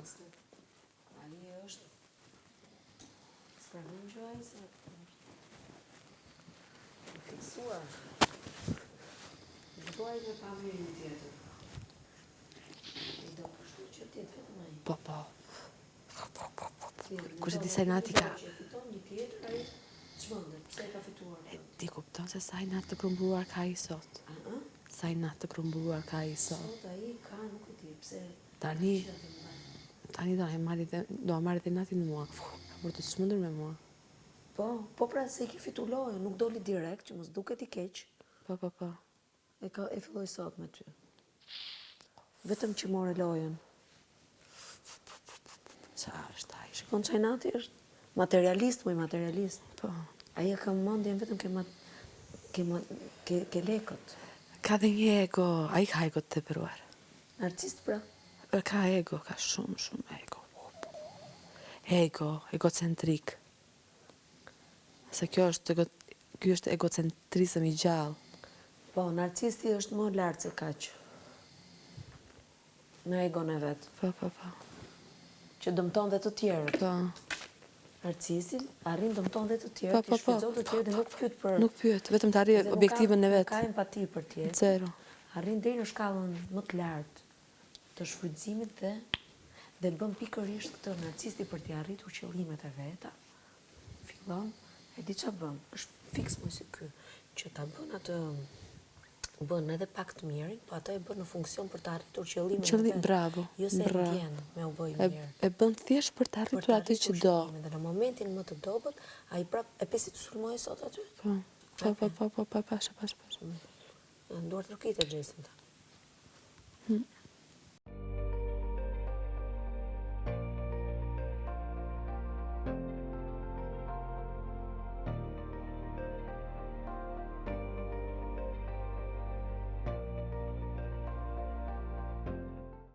Ai është s'ka vënë gjaj se fiksuar. Duaj me pamirin tjetër. I do kështu që tjetë vetëm ai. Po. Kurse disa nati ka. Që fiton një tjetër, ai çmendet, pse e ka fituar. Ti kupton se sa i natë të grumbulluar ka i sot. Sa i natë të grumbulluar ka i sot. Sot ai ka, nuk e di pse. Tani do a marrë dhe natin mua. Për të çmendur me mua. Po pra se i ki fitu lojën, nuk doli direkt, që mos duket i keq. Po. E filloi sot me ty. Vetëm që more lojën. Qa është ai? Shikon çaj nati është materialist, materialist. Po. Ai e ka mendjen vetëm ke lekët. Ka dhe një ego, ai ka ego të tepruar. Narcist pra. Ka ego, ka shumë ego. Egocentrik. Se ky është egocentrizëm i gjallë. Po, narcisti është më lartë se kaq. Në egon e vet. Po. Që dëmton dhe të tjerët. Po. Narcisti arrin dëmton dhe të tjerët, i shfrytëzon të tjerët dhe nuk pyet për. Nuk pyet, vetëm të arrijë objektivin e vet. Nuk ka empati për tjerët. Zero. Arrin deri në shkallën më të lartë të shfrytëzimit dhe bën pikërisht këtë narcisti për t'i arritur qëllimet e veta. Fillon, e di ç'a bën, është fiks më si ky, që ta bën atë bën edhe pak të mirin, po ato e bën në funksion për të arritur qëllimin e vet. Bravo. Jo se e vjen me u bëj mirë. E bën thjesht për të arritur atë që do. Dhe në momentin më të dobët, ai prap e pesi të sulmojë sot aty. Po, pasha. Duart rukite Jason ta.